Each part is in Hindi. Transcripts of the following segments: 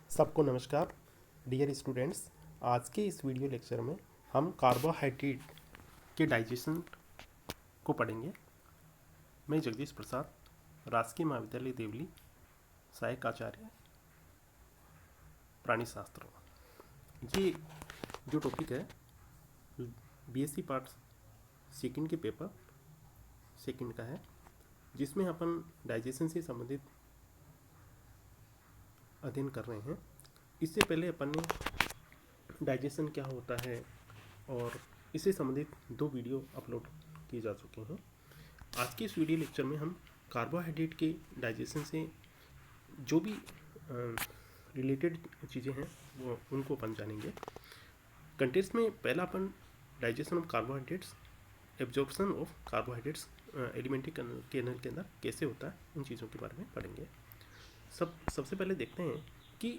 सबको नमस्कार डियर स्टूडेंट्स। आज के इस वीडियो लेक्चर में हम कार्बोहाइड्रेट के डाइजेशन को पढ़ेंगे। मैं जगदीश प्रसाद, राजकीय महाविद्यालय देवली, सहायक आचार्य प्राणी शास्त्र। ये जो टॉपिक है बीएससी पार्ट सेकंड के पेपर सेकंड का है, जिसमें अपन डाइजेशन से संबंधित अध्ययन कर रहे हैं। इससे पहले अपन ने डाइजेशन क्या होता है और इससे संबंधित 2 वीडियो अपलोड किए जा चुके हैं। आज के इस वीडियो लेक्चर में हम कार्बोहाइड्रेट के डाइजेशन से जो भी रिलेटेड चीज़ें हैं वो उनको अपन जानेंगे। कंटेंट्स में पहला अपन digestion of carbohydrates, absorption of carbohydrates alimentary canal के अंदर कैसे होता है, उन चीज़ों के बारे में पढ़ेंगे। सबसे पहले देखते हैं कि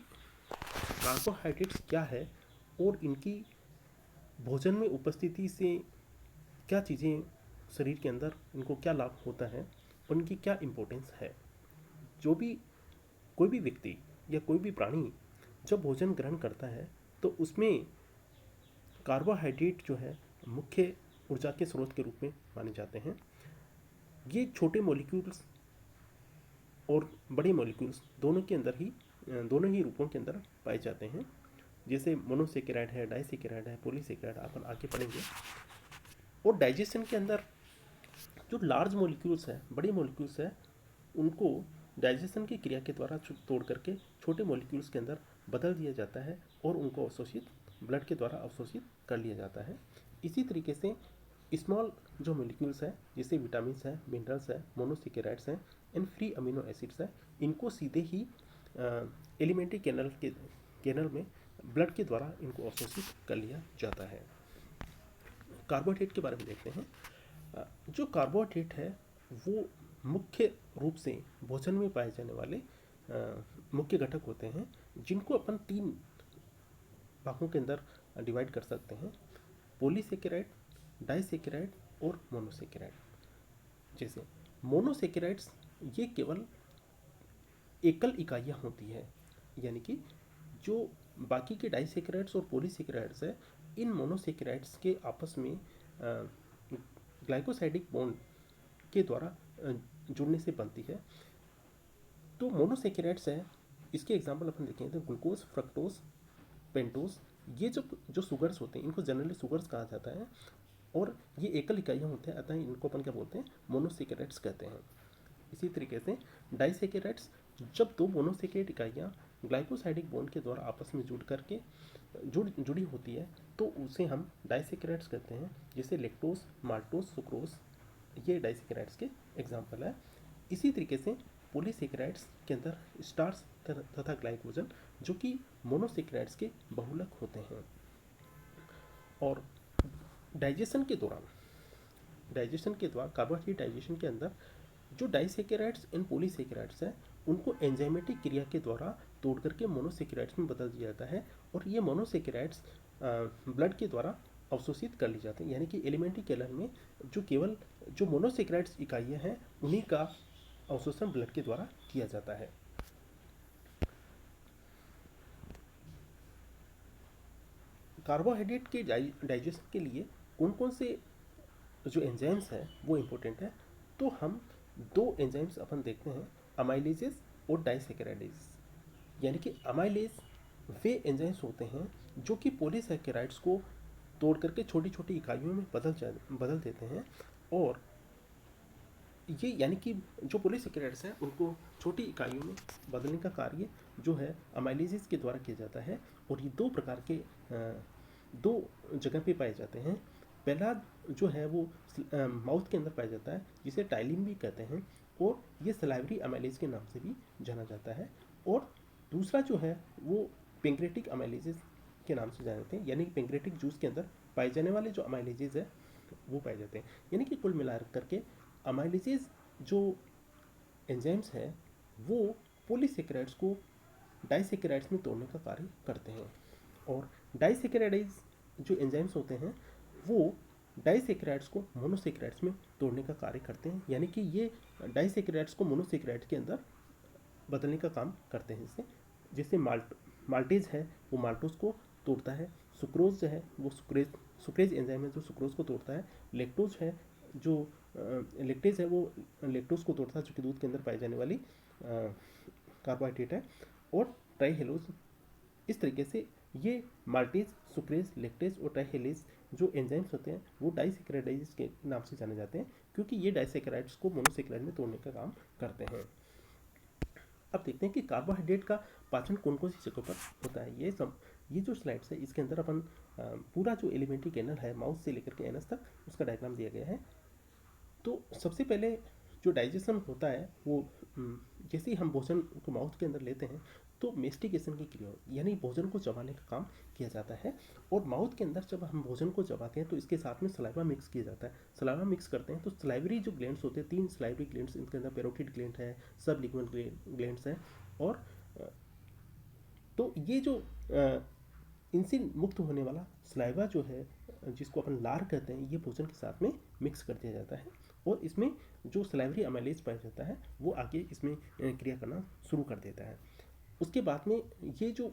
कार्बोहाइड्रेट्स क्या है और इनकी भोजन में उपस्थिति से क्या चीज़ें शरीर के अंदर इनको क्या लाभ होता है और इनकी क्या इम्पोर्टेंस है। जो भी कोई भी व्यक्ति या कोई भी प्राणी जब भोजन ग्रहण करता है तो उसमें कार्बोहाइड्रेट जो है मुख्य ऊर्जा के स्रोत के रूप में माने जाते हैं। ये छोटे मॉलिक्यूल्स और बड़े मॉलिक्यूल्स दोनों ही रूपों के अंदर पाए जाते हैं। जैसे मोनोसेकेराइड है, डाइसेकेराइड है, पॉलीसेकेराइड अपन आगे पढ़ेंगे। और डाइजेशन के अंदर जो लार्ज मॉलिक्यूल्स है, बड़े मॉलिक्यूल्स है, उनको डाइजेशन की क्रिया के द्वारा तोड़ करके छोटे मॉलिक्यूल्स के अंदर बदल दिया जाता है और उनको अवशोषित ब्लड के द्वारा अवशोषित कर लिया जाता है। इसी तरीके से स्मॉल जो मॉलिक्यूल्स है, जैसे विटामिन्स है, मिनरल्स है, मोनोसेकेराइड्स हैं एंड फ्री अमीनो एसिड्स है, इनको सीधे ही एलिमेंट्री कैनल में ब्लड के द्वारा इनको अवशोषित कर लिया जाता है। कार्बोहाइड्रेट के बारे में देखते हैं। जो कार्बोहाइड्रेट है वो मुख्य रूप से भोजन में पाए जाने वाले मुख्य घटक होते हैं, जिनको अपन 3 भागों के अंदर डिवाइड कर सकते हैं: पॉलीसेकेराइड, डाइसेकेराइड और मोनोसेकेराइड। जैसे मोनोसेकेराइड्स ये केवल एकल इकाइयाँ होती है, यानी कि जो बाकी के डाइसेकेराइड्स और पॉलीसेकेराइड्स है, इन मोनोसेकेराइड्स के आपस में ग्लाइकोसाइडिक बॉन्ड के द्वारा जुड़ने से बनती है। तो मोनोसेकेराइड्स है, इसके एग्जांपल अपन देखें तो ग्लूकोज, फ्रक्टोज, पेंटोज, ये जो शुगर्स होते हैं इनको जनरली शुगर्स कहा जाता है और ये एकल इकाइयाँ होते हैं, अतः इनको अपन क्या बोलते हैं, मोनोसेकेराइड्स कहते हैं। इसी तरीके से डाइसेकेराइड्स, जब 2 मोनोसेकेराइड इकाइयाँ ग्लाइकोसाइडिक बॉन्ड के द्वारा आपस में जुड़ी होती है तो उसे हम डाइसेकेराइड्स कहते हैं। जैसे लैक्टोज, माल्टोज, सुक्रोज, ये डाइसेकेराइड्स के एग्जाम्पल है। इसी तरीके से पॉलीसेकेराइड्स के अंदर स्टार्च तथा ग्लाइकोजन, जो कि मोनोसेकेराइड्स के बहुलक होते हैं। और डाइजेशन के दौरान कार्बोहाइड्रेट डाइजेशन के अंदर जो डाइसेकेराइड्स एंड पॉलीसेकेराइड्स है, उनको एंजाइमेटिक क्रिया के द्वारा तोड़ करके मोनोसेकेराइड्स में बदल दिया जाता है और ये मोनोसेकेराइड्स ब्लड के द्वारा अवशोषित कर ली जाती हैं। यानी कि एलिमेंट्री कैनल में केवल जो मोनोसेकेराइड्स इकाइयाँ हैं उन्हीं का अवशोषण ब्लड के द्वारा किया जाता है। कार्बोहाइड्रेट के डाइजेशन के लिए कौन कौन से जो एंजाइम्स है वो इम्पोर्टेंट है, तो हम 2 एंजाइम्स अपन देखते हैं, अमाइलेजेस और डाइसेकेराइडेज। यानी कि अमाइलेज वे एंजाइम्स होते हैं जो कि पॉलीसेकेराइड्स को तोड़ करके छोटी छोटी इकाइयों में बदल देते हैं, और ये यानी कि जो पॉलीसेकेराइड्स हैं उनको छोटी इकाइयों में बदलने का कार्य जो है अमाइलेजेस के द्वारा किया जाता है। और ये 2 प्रकार के 2 जगह पे पाए जाते हैं। पहला जो है वो माउथ के अंदर पाया जाता है, जिसे टाइलिन भी कहते हैं, और ये सलाइवरी अमाइलेज के नाम से भी जाना जाता है। और दूसरा जो है वो पेंक्रेटिक अमाइलेजेस के नाम से जाने जाते हैं, यानी कि पेंक्रेटिक जूस के अंदर पाए जाने वाले जो अमाइलेजेस है वो पाए जाते हैं। यानी कि कुल मिला करके अमाइलेजेस जो एंजाइम्स है वो पॉलीसेकेराइड्स को डाइसेकेराइड्स में तोड़ने का कार्य करते हैं, और डाइसेकेराइडेज जो एंजाइम्स होते हैं वो डाइसेकेराइड्स को मोनोसेकेराइड्स में तोड़ने का कार्य करते हैं। यानी कि ये डाइसेकेराइड्स को मोनोसेकेराइड के अंदर बदलने का काम करते हैं। जैसे माल्टेज है वो माल्टोज को तोड़ता है, सुक्रोज जो है वो सुक्रेज एंजाइम है जो सुक्रोज को तोड़ता है, लेक्टोज है जो लेक्टेज है वो लेक्टोज को तोड़ता है जो कि दूध के अंदर पाई जाने वाली कार्बोहाइड्रेट है, और ट्राइहेलोज। इस तरीके से ये माल्टेज, सुक्रेज, लेक्टेज और ट्राइहेलेज जो एंजाइम्स होते हैं वो डाइसैकेराइडेज के नाम से जाने जाते हैं, क्योंकि ये डाइसैकेराइड्स को मोनोसैकेराइड में तोड़ने का काम करते हैं। अब देखते हैं कि कार्बोहाइड्रेट का पाचन कौन कौन सी जगहों पर होता है। ये जो स्लाइड्स है इसके अंदर अपन पूरा जो एलिमेंट्री कैनल है माउथ से लेकर के एनस तक उसका डायग्राम दिया गया है। तो सबसे पहले जो डाइजेशन होता है वो जैसे ही हम भोजन को माउथ के अंदर लेते हैं तो मेस्टिकेशन की क्रिया यानी भोजन को चबाने का काम किया जाता है, और माउथ के अंदर जब हम भोजन को चबाते हैं तो इसके साथ में सलाइवा मिक्स किया जाता है। सलाइवा मिक्स करते हैं तो सलाइवरी जो ग्लैंड्स होते हैं, 3 सलाइवरी ग्लैंड्स, इनके अंदर पैरोटिड ग्लैंड है, सबलिंगुअल ग्लैंड्स है, और तो ये जो इनसे मुक्त होने वाला सलाइवा जो है जिसको अपन लार कहते हैं, ये भोजन के साथ में मिक्स कर दिया जाता है, और इसमें जो सलाइवरी अमाइलेज पाया जाता है वो आगे इसमें क्रिया करना शुरू कर देता है। उसके बाद में ये जो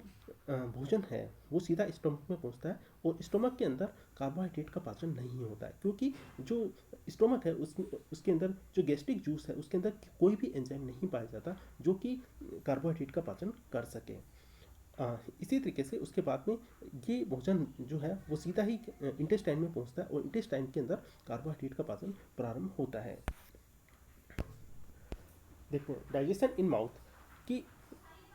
भोजन है वो सीधा स्टोमक में पहुंचता है, और स्टोमक के अंदर कार्बोहाइड्रेट का पाचन नहीं होता है, क्योंकि जो स्टोमक है उसके अंदर जो गैस्ट्रिक जूस है उसके अंदर कोई भी एंजाइम नहीं पाया जाता जो कि कार्बोहाइड्रेट का पाचन कर सके। इसी तरीके से उसके बाद में ये भोजन जो है वो सीधा ही इंटेस्टाइन में पहुंचता है, और इंटेस्टाइन के अंदर कार्बोहाइड्रेट का पाचन प्रारंभ होता है। देखते हैं डाइजेशन इन माउथ कि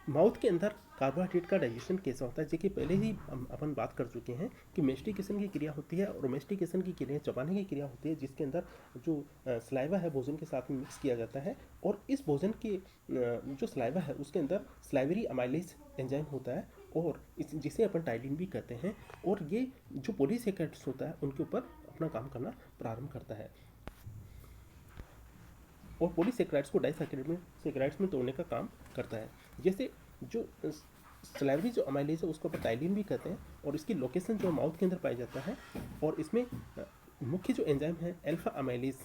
माउथ के अंदर कार्बोहाइड्रेट का डाइजेशन कैसा होता है। जैसे कि पहले ही अपन बात कर चुके हैं कि मेस्टिकेशन की क्रिया होती है, और मेस्टिकेशन की क्रिया चबाने की क्रिया होती है, जिसके अंदर जो सलाइवा है भोजन के साथ में मिक्स किया जाता है, और इस भोजन के जो सलाइवा है उसके अंदर सलाइवरी अमाइलेज एंजाइम होता है, और जिसे अपन टाइलिन भी कहते हैं, और ये जो पॉलीसेकेराइड्स होता है उनके ऊपर अपना काम करना प्रारंभ करता है, और पॉलीसेकेराइड्स को डाइसैकेराइड्स में तोड़ने का काम करता है। जैसे जो सलाइवरी जो अमाइलेज है उसको अपन टाइलिन भी कहते हैं, और इसकी लोकेशन जो माउथ के अंदर पाया जाता है, और इसमें मुख्य जो एंजाइम है अल्फा अमाइलेज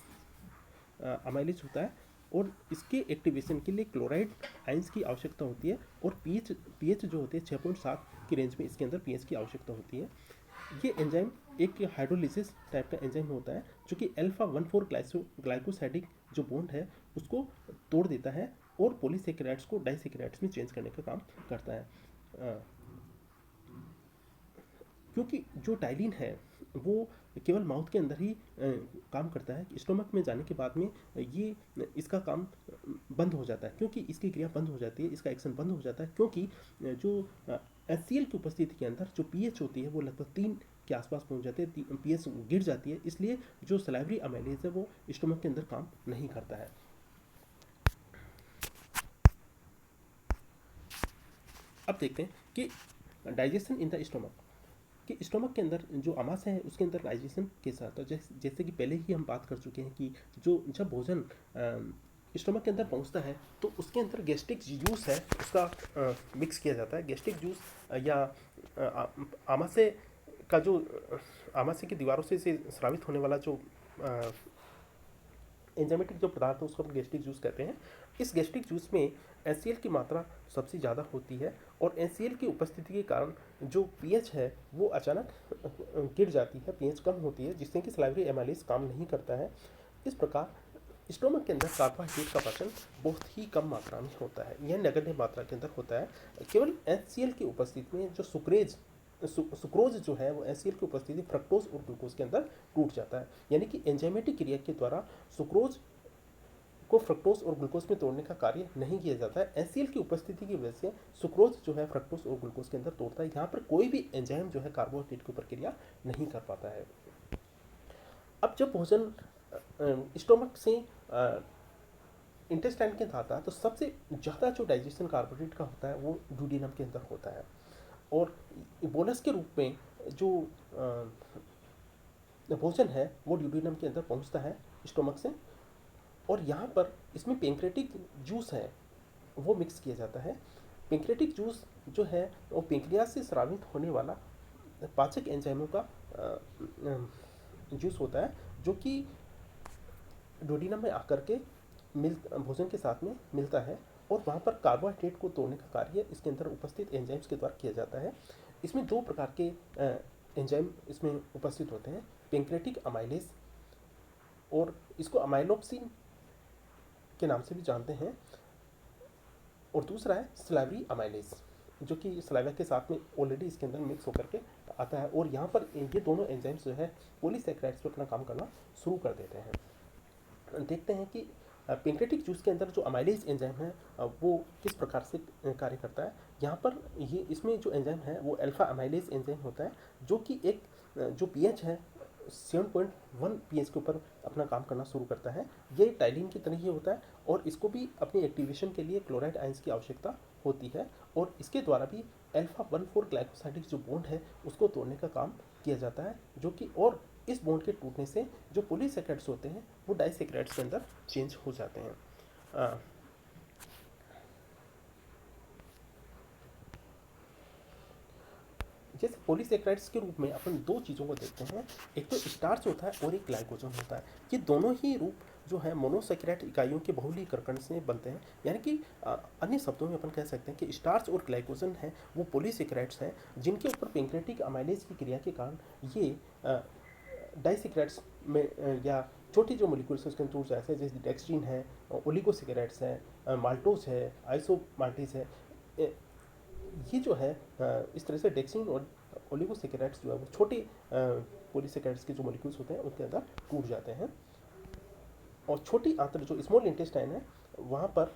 होता है, और इसके एक्टिवेशन के लिए क्लोराइड आयंस की आवश्यकता होती है, और पीएच जो होती है 6.7 की रेंज में इसके अंदर पीएच की आवश्यकता होती है। ये एंजाइम एक हाइड्रोलिसिस टाइप का एंजाइम होता है जो कि अल्फा 1,4 ग्लाइकोसाइडिक जो बॉन्ड है उसको तोड़ देता है, और पॉलीसेकेराइड्स को डाइसेकेराइड्स में चेंज करने का काम करता है। क्योंकि जो टाइलिन है वो केवल माउथ के अंदर ही काम करता है, स्टोमक में जाने के बाद में ये इसका काम बंद हो जाता है, क्योंकि इसकी क्रिया बंद हो जाती है, इसका एक्शन बंद हो जाता है, क्योंकि जो HCl की उपस्थिति के अंदर जो पीएच होती है वो लगभग 3 के आसपास पहुंच जाते हैं, पीएच गिर जाती है, इसलिए जो सलाइवरी अमाइलेज है वो स्टोमक के अंदर काम नहीं करता है। अब देखते हैं कि डाइजेशन इन द स्टोमक कि स्टोमक के अंदर जो आमाशय है उसके अंदर डाइजेशन कैसा होता है। जैसे कि पहले ही हम बात कर चुके हैं कि जब भोजन स्टोमक के अंदर पहुंचता है तो उसके अंदर गैस्ट्रिक जूस है उसका मिक्स किया जाता है। गैस्ट्रिक जूस या आमाशय का जो आमाशय की दीवारों से स्रावित होने वाला जो एंजाइमेटिक जो पदार्थ है उसको हम गैस्ट्रिक जूस कहते हैं। इस गैस्ट्रिक जूस में HCl की मात्रा सबसे ज़्यादा होती है, और HCl की उपस्थिति के कारण जो पीएच है वो अचानक गिर जाती है, पीएच कम होती है, जिससे कि सलाइवरी एमाइलेज काम नहीं करता है। इस प्रकार स्टोमक के अंदर कार्बोहाइड्रेट का पाचन बहुत ही कम मात्रा में होता है, यह नगण्य मात्रा के अंदर होता है। केवल HCl की उपस्थिति में जो सुक्रोज जो है वो HCl की उपस्थिति फ्रक्टोज और ग्लूकोज के अंदर टूट जाता है, यानी कि एंजाइमेटिक क्रिया के द्वारा सुक्रोज को फ्रक्टोज और ग्लूकोज में तोड़ने का कार्य नहीं किया जाता है। HCl की उपस्थिति की वजह से सुक्रोज जो है फ्रक्टोज और ग्लूकोज के अंदर तोड़ता है। यहाँ पर कोई भी एंजाइम जो है कार्बोहाइड्रेट के ऊपर क्रिया नहीं कर पाता है। अब जब भोजन स्टोमक से इंटेस्टाइन के अंदर आता है तो सबसे ज़्यादा जो डाइजेशन कार्बोहाइड्रेट का होता है वो ड्यूडेनम के अंदर होता है, और बोनस के रूप में जो भोजन है वो ड्यूडेनम के अंदर पहुंचता है स्टोमक से, और यहाँ पर इसमें पेंक्रेटिक जूस है वो मिक्स किया जाता है। पेंक्रेटिक जूस जो है वो पेंक्रियास से स्रावित होने वाला पाचक एंजाइमों का जूस होता है, जो कि ड्यूडेनम में आकर के भोजन के साथ में मिलता है, और वहाँ पर कार्बोहाइड्रेट को तोड़ने का कार्य इसके अंदर उपस्थित एंजाइम्स के द्वारा किया जाता है। इसमें दो प्रकार के एंजाइम इसमें उपस्थित होते हैं, पेंक्रेटिक अमाइलेज, और इसको अमाइलोक्सिन के नाम से भी जानते हैं, और दूसरा है स्लाइवरी अमाइलेज, जो कि स्लाइवा के साथ में ऑलरेडी इसके अंदर मिक्स होकर के आता है। और यहाँ पर ये दोनों एंजाइम्स जो है पॉलीसैकेराइड्स पर अपना काम करना शुरू कर देते हैं। देखते हैं कि पेंक्रेटिक जूस के अंदर जो अमाइलेज एंजाइम है वो किस प्रकार से कार्य करता है। यहाँ पर ये इसमें जो एंजाइम है वो अल्फा अमाइलेज एंजाइम होता है, जो कि एक जो पीएच है 7.1 पीएच के ऊपर अपना काम करना शुरू करता है। ये टाइलिन की तरह ही होता है और इसको भी अपनी एक्टिवेशन के लिए क्लोराइड आयंस की आवश्यकता होती है, और इसके द्वारा भी अल्फा 1,4 ग्लाइकोसाइडिक जो बॉन्ड है उसको तोड़ने का काम किया जाता है, जो कि और इस बॉन्ड के टूटने से जो पॉलीसैकेराइड्स होते हैं वो डाइसैकेराइड्स के अंदर चेंज हो जाते हैं। जैसे पॉलीसैकेराइड्स के रूप में अपन दो चीज़ों को देखते हैं, एक तो स्टार्च होता है और एक ग्लाइकोजन होता है। ये दोनों ही रूप जो है मोनोसैकेराइड इकाइयों के बहुलीकरण से बनते हैं, यानी कि अन्य शब्दों में अपन कह सकते हैं कि स्टार्च और ग्लाइकोजन है वो पॉलीसैकेराइड्स हैं, जिनके ऊपर पेंक्रेटिक अमाइलेज की क्रिया के कारण ये डाइसैकेराइड्स में या छोटी जो मोलिक्यूल्स हैं उसके अंदर टूट जाते हैं, जैसे डेक्स्ट्रीन है, ओलिगोसैकेराइड्स है, माल्टोज है, आइसोमाल्टेज है। ये जो है इस तरह से डेक्सिन और ओलिगोसैकेराइड्स जो है वो छोटे पॉलीसैकेराइड्स के जो मॉलिक्यूल्स होते हैं उनके अंदर टूट जाते हैं, और छोटी आंत्र जो स्मॉल इंटेस्टाइन है वहाँ पर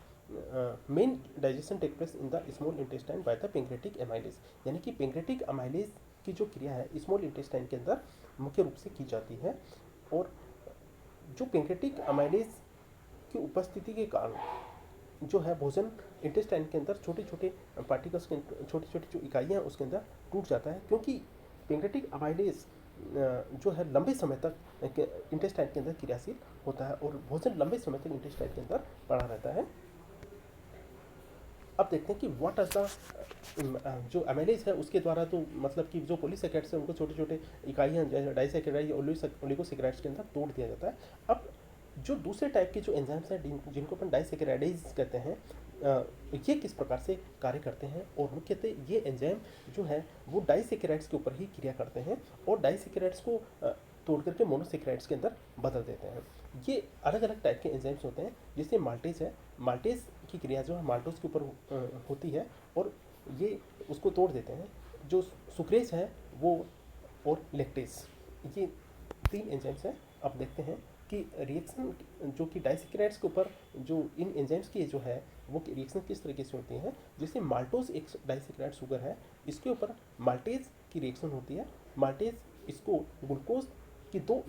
main digestion take place in the small intestine by the pancreatic amylase, यानी कि पेंक्रेटिक अमाइलेज की जो क्रिया है स्मॉल इंटेस्टाइन के अंदर मुख्य रूप से की जाती है। और जो पेंक्रेटिक अमाइलेज की उपस्थिति के कारण जो है भोजन इंटेस्टाइन के अंदर छोटे छोटे पार्टिकल्स के छोटी छोटी जो इकाइयाँ हैं उसके अंदर टूट जाता है, क्योंकि पेंक्रेटिक अमाइलेज जो है लंबे समय तक इंटेस्टाइन के अंदर क्रियाशील होता है और भोजन लंबे समय तक इंटेस्टाइन के अंदर पड़ा रहता है। अब देखते हैं कि व्हाट इज द जो अमाइलेज है उसके द्वारा तो मतलब कि जो पॉलीसैकेराइड्स है उनको छोटे छोटे इकाइयाँ जैसे डाइसैकेराइड या ओलिगोसैकेराइड्स के अंदर तोड़ दिया जाता है। अब जो दूसरे टाइप के जो एंजाइम्स हैं जिनको अपन डाइसैकेराइडेज कहते हैं, ये किस प्रकार से कार्य करते हैं, और मुख्यतः ये एंजाइम जो है वो डाइसैकेराइड्स के ऊपर ही क्रिया करते हैं और डाइसैकेराइड्स को तोड़ करके मोनोसैकेराइड्स के अंदर बदल देते हैं। ये अलग अलग टाइप के एंजाइम्स होते हैं, जैसे माल्टेज है, माल्टेज की क्रिया जो है माल्टोज के ऊपर होती है और ये उसको तोड़ देते हैं। जो सुक्रेज है वो और लैक्टेज, ये 3 एंजाइम्स हैं। अब देखते हैं कि रिएक्शन जो कि डाइसैकेराइड्स के ऊपर जो इन एंजाइम्स की जो है वो रिएक्शन किस तरीके से होती है। जैसे माल्टोज एक डाइसैकेराइड शुगर है, इसके ऊपर माल्टेज की रिएक्शन होती है। माल्टेज इसको ग्लूकोज की 2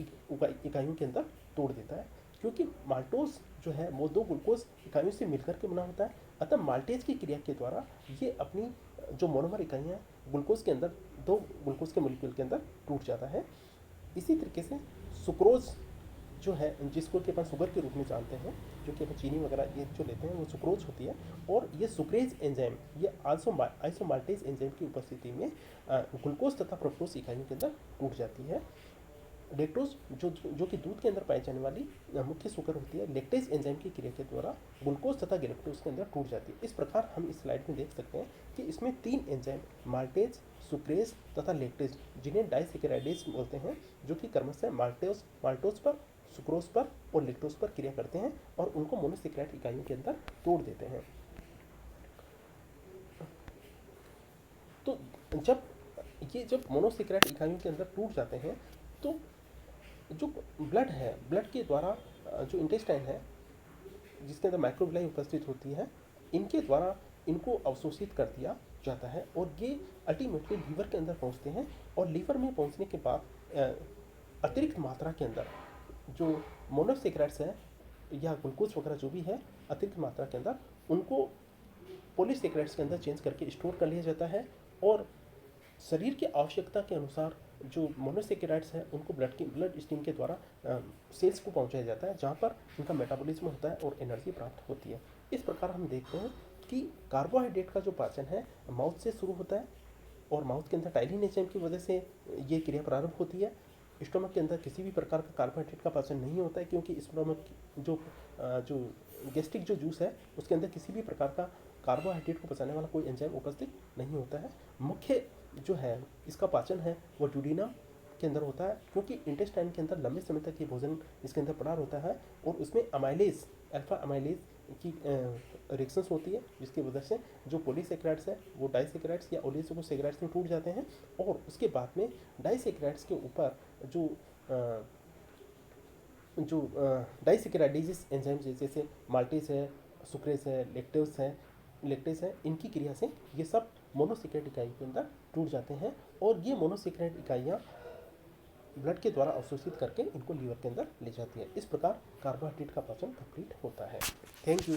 इकाइयों के अंदर तोड़ देता है, क्योंकि माल्टोज जो है वो 2 ग्लूकोज इकाइयों से मिलकर के बना होता है। अतः माल्टेज की क्रिया के द्वारा ये अपनी जो मोनोमर इकाइयाँ ग्लूकोज के अंदर 2 ग्लूकोज के मॉलिक्यूल के अंदर टूट जाता है। इसी तरीके से सुक्रोज जो है जिसको कि अपन शुगर के रूप में जानते हैं, जो कि अपन चीनी वगैरह ये जो लेते हैं वो सुक्रोज होती है, और ये सुक्रेज एंजाइम ये आइसोमाल्टेज एंजाइम की उपस्थिति में ग्लूकोज तथा फ्रुक्टोज इकाइयों के अंदर टूट जाती है। लेक्टोज जो कि दूध के अंदर पाई जाने वाली मुख्य शुगर होती है, लेक्टेज एंजाइम की क्रिया के द्वारा ग्लूकोज तथा गैलेक्टोज के अंदर टूट जाती है। इस प्रकार हम इस स्लाइड में देख सकते हैं कि इसमें 3 एंजाइम माल्टेज, सुक्रेज तथा लेक्टेज, जिन्हें डाइसैकेराइडेज बोलते हैं, जो कि क्रमशः माल्टोज पर, सुक्रोज पर और लेक्टोज पर क्रिया करते हैं और उनको मोनोसैकेराइड इकाइयों के अंदर तोड़ देते हैं। तो जब मोनोसैकेराइड इकाइयों के अंदर टूट जाते हैं तो जो ब्लड है, ब्लड के द्वारा जो इंटेस्टाइन है जिसके अंदर माइक्रोविलाई उपस्थित होती है, इनके द्वारा इनको अवशोषित कर दिया जाता है और ये अल्टीमेटली लीवर के अंदर पहुंचते हैं, और लीवर में पहुंचने के बाद अतिरिक्त मात्रा के अंदर जो मोनोसैकेराइड्स है या ग्लूकोज वगैरह जो भी है अतिरिक्त मात्रा के अंदर उनको पॉलीसैकेराइड्स के अंदर चेंज करके स्टोर कर लिया जाता है, और शरीर की आवश्यकता के अनुसार जो मोनोसैकेराइड्स हैं उनको ब्लड स्ट्रीम के द्वारा सेल्स को पहुंचाया जाता है, जहां पर उनका मेटाबॉलिज्म होता है और एनर्जी प्राप्त होती है। इस प्रकार हम देखते हैं कि कार्बोहाइड्रेट का जो पाचन है माउथ से शुरू होता है और माउथ के अंदर टाइलिन एंजाइम की वजह से ये क्रिया प्रारंभ होती है। स्टोमक के अंदर किसी भी प्रकार का कार्बोहाइड्रेट का पाचन नहीं होता है, क्योंकि स्टोमक जो गैस्ट्रिक जो जूस है उसके अंदर किसी भी प्रकार का कार्बोहाइड्रेट को पचाने वाला कोई एंजाइम उपस्थित नहीं होता है। मुख्य जो है इसका पाचन है वो ड्यूडेनम के अंदर होता है, क्योंकि इंटेस्टाइन के अंदर लंबे समय तक ये भोजन इसके अंदर पड़ा रहता है और उसमें अमाइलेज, अल्फा अमाइलेज की रिएक्शंस होती है, जिसकी वजह से जो पॉलीसेकेराइड्स है वो डाइसेकेराइड्स या ओलिगोसेकेराइड्स में टूट जाते हैं और उसके बाद में डाइसेकेराइड्स के ऊपर जो डाइसेकेराइडेजेस एंजाइम जैसे माल्टेज है, सुक्रेज है, लेक्टेज है, इनकी क्रिया से ये सब मोनोसेकेराइड इकाई के अंदर टूट जाते हैं और ये मोनोसेकेराइड इकाइयाँ ब्लड के द्वारा अवशोषित करके इनको लीवर के अंदर ले जाती है। इस प्रकार कार्बोहाइड्रेट का पाचन कंप्लीट होता है। Thank you.